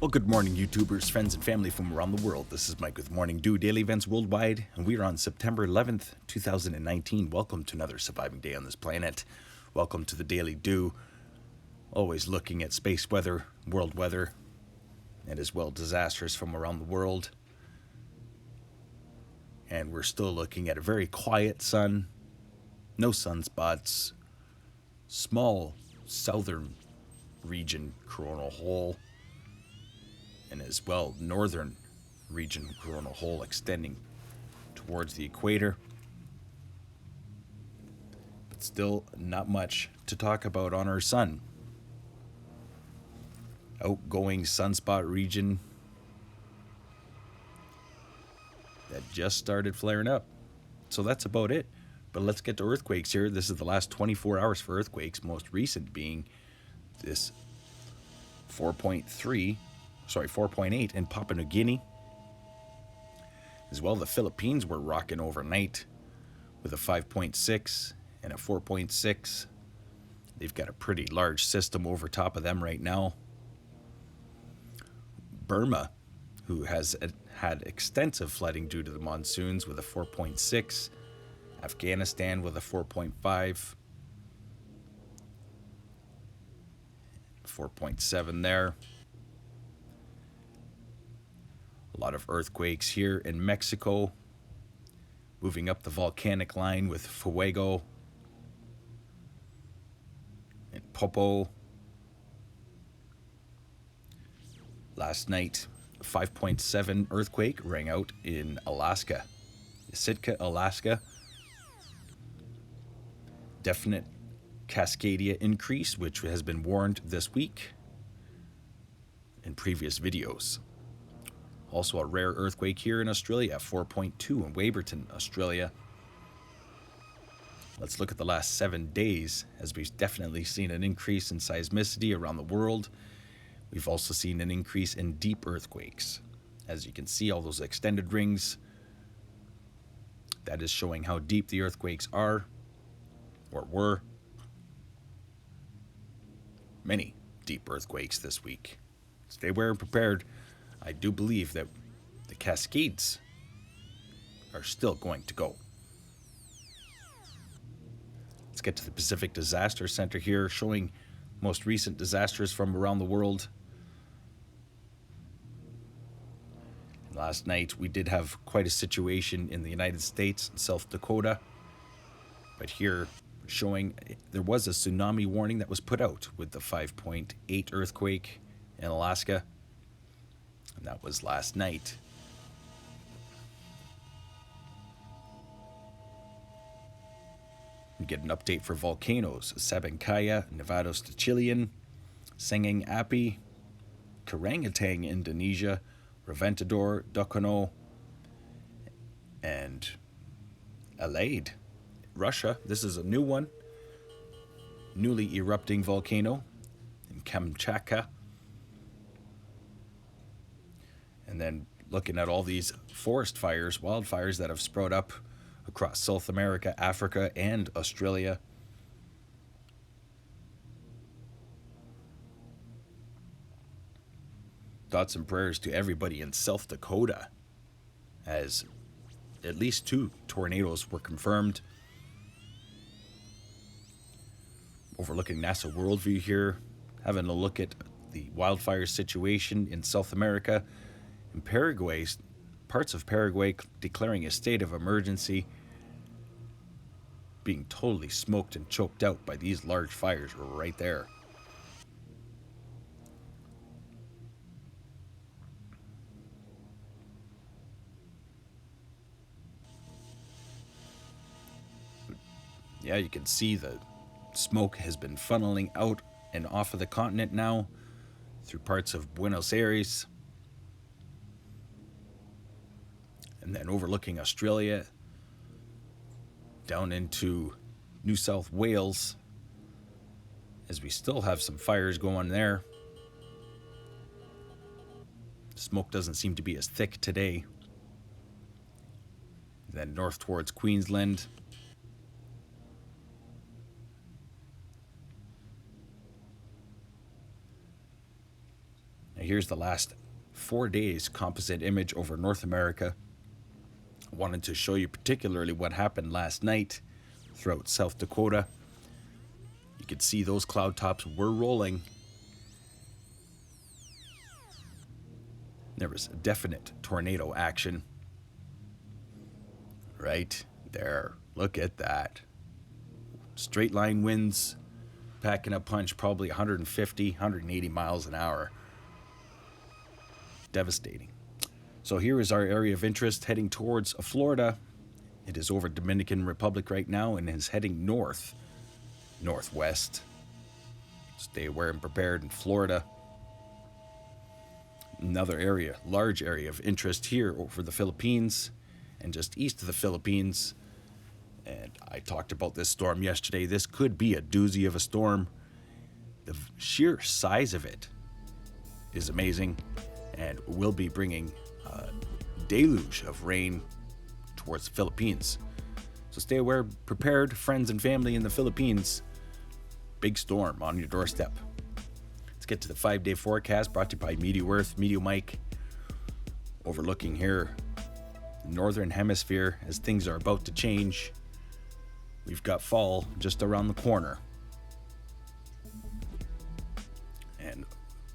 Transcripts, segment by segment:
Well, good morning, YouTubers, friends, and family from around the world. This is Mike with Morning Dew Daily Events Worldwide, and we are on September 11th, 2019. Welcome to another surviving day on this planet. Welcome to the Daily Dew. Always looking at space weather, world weather, and as well disasters from around the world. And we're still looking at a very quiet sun, no sunspots, small southern region coronal hole, and as well northern region coronal hole extending towards the equator. But still not much to talk about on our sun. Outgoing sunspot region that just started flaring up. So that's about it. But let's get to earthquakes here. This is the last 24 hours for earthquakes, most recent being this 4.8 in Papua New Guinea. As well, the Philippines were rocking overnight with a 5.6 and a 4.6. They've got a pretty large system over top of them right now. Burma, who has had extensive flooding due to the monsoons, with a 4.6. Afghanistan with a 4.5. 4.7 there. A lot of earthquakes here in Mexico, moving up the volcanic line with Fuego and Popo. Last night, a 5.7 earthquake rang out in Alaska, Sitka, Alaska. Definite Cascadia increase, which has been warned this week in previous videos. Also a rare earthquake here in Australia, 4.2 in Wayburton, Australia. Let's look at the last 7 days, as we've definitely seen an increase in seismicity around the world. We've also seen an increase in deep earthquakes. As you can see, all those extended rings, that is showing how deep the earthquakes are, or were. Many deep earthquakes this week. Stay aware and prepared. I do believe that the Cascades are still going to go. Let's get to the Pacific Disaster Center here, showing most recent disasters from around the world. Last night we did have quite a situation in the United States, South Dakota. But here showing there was a tsunami warning that was put out with the 5.8 earthquake in Alaska. And that was last night. We get an update for volcanoes: Sabancaya, Nevados de Chilean, Sengeng Api, Karangetang, Indonesia, Reventador, Dukono, and Alade, Russia. This is a new one. Newly erupting volcano in Kamchatka. And then looking at all these forest fires, wildfires that have sprouted up across South America, Africa, and Australia. Thoughts and prayers to everybody in South Dakota, as at least 2 tornadoes were confirmed. Overlooking NASA Worldview here, having a look at the wildfire situation in South America. In Paraguay, parts of Paraguay declaring a state of emergency, being totally smoked and choked out by these large fires right there. Yeah, you can see the smoke has been funneling out and off of the continent now through parts of Buenos Aires. And then overlooking Australia, down into New South Wales, as we still have some fires going there. Smoke doesn't seem to be as thick today. Then north towards Queensland. Here's the last 4 days composite image over North America. I wanted to show you particularly what happened last night throughout South Dakota. You could see those cloud tops were rolling. There was definite tornado action. Right there. Look at that. Straight line winds packing a punch, probably 150, 180 miles an hour. Devastating. So here is our area of interest heading towards Florida. It is over Dominican Republic right now and is heading northwest. Stay aware and prepared in Florida. Another area, large area of interest here over the Philippines and just east of the Philippines. And I talked about this storm yesterday. This could be a doozy of a storm. The sheer size of it is amazing and will be bringing a deluge of rain towards the Philippines. So stay aware, prepared, friends and family in the Philippines. Big storm on your doorstep. Let's get to the 5-day forecast brought to you by E.W.E, Mike. Overlooking here the northern hemisphere as things are about to change. We've got fall just around the corner. And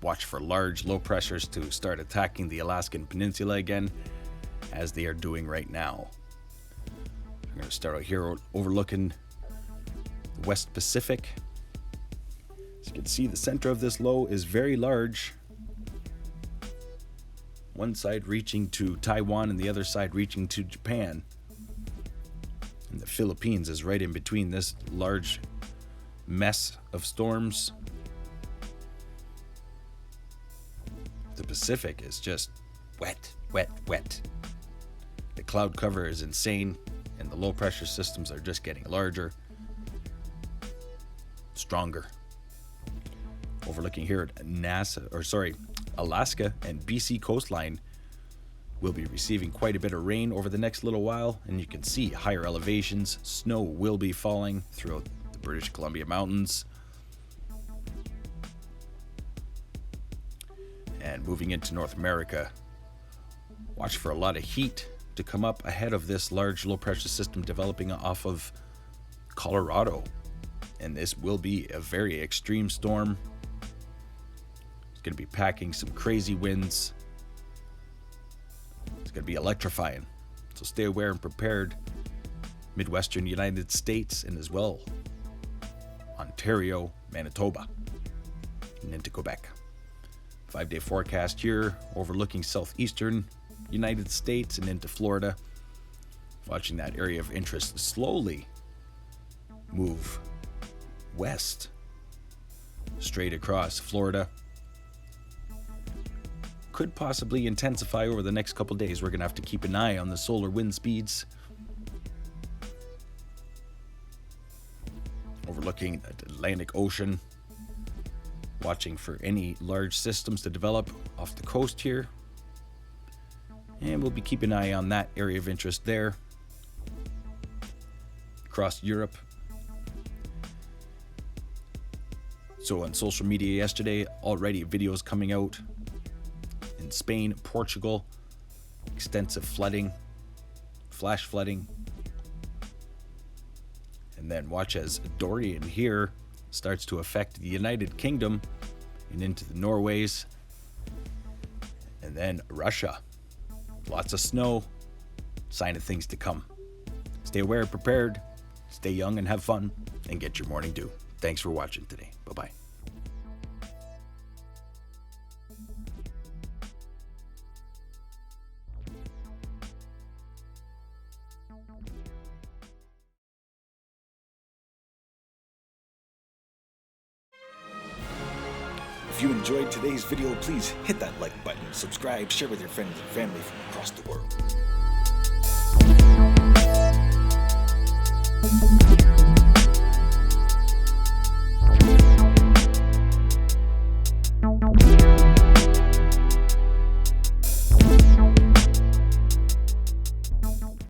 watch for large low pressures to start attacking the Alaskan Peninsula again, as they are doing right now. I'm going to start out here overlooking the West Pacific. As you can see, the center of this low is very large. One side reaching to Taiwan and the other side reaching to Japan. And the Philippines is right in between this large mess of storms. The Pacific is just wet, wet, wet. The cloud cover is insane, and the low pressure systems are just getting larger, stronger. Overlooking here at Alaska and BC coastline will be receiving quite a bit of rain over the next little while, and you can see higher elevations. Snow will be falling throughout the British Columbia mountains. And moving into North America, watch for a lot of heat to come up ahead of this large low pressure system developing off of Colorado. And this will be a very extreme storm. It's going to be packing some crazy winds. It's going to be electrifying. So stay aware and prepared. Midwestern United States and as well Ontario, Manitoba, and into Quebec. 5-day forecast here overlooking southeastern United States and into Florida. Watching that area of interest slowly move west straight across Florida. Could possibly intensify over the next couple days. We're going to have to keep an eye on the solar wind speeds. Overlooking the Atlantic Ocean. Watching for any large systems to develop off the coast here. And we'll be keeping an eye on that area of interest there. Across Europe. So on social media yesterday, already videos coming out in Spain, Portugal, extensive flooding, flash flooding. And then watch as Dorian here starts to affect the United Kingdom and into the Norways. And then Russia. Lots of snow, sign of things to come. Stay aware, prepared, stay young and have fun, and get your morning dew. Thanks for watching today. Bye-bye. If you enjoyed today's video, please hit that like button, subscribe, share with your friends and family from across the world.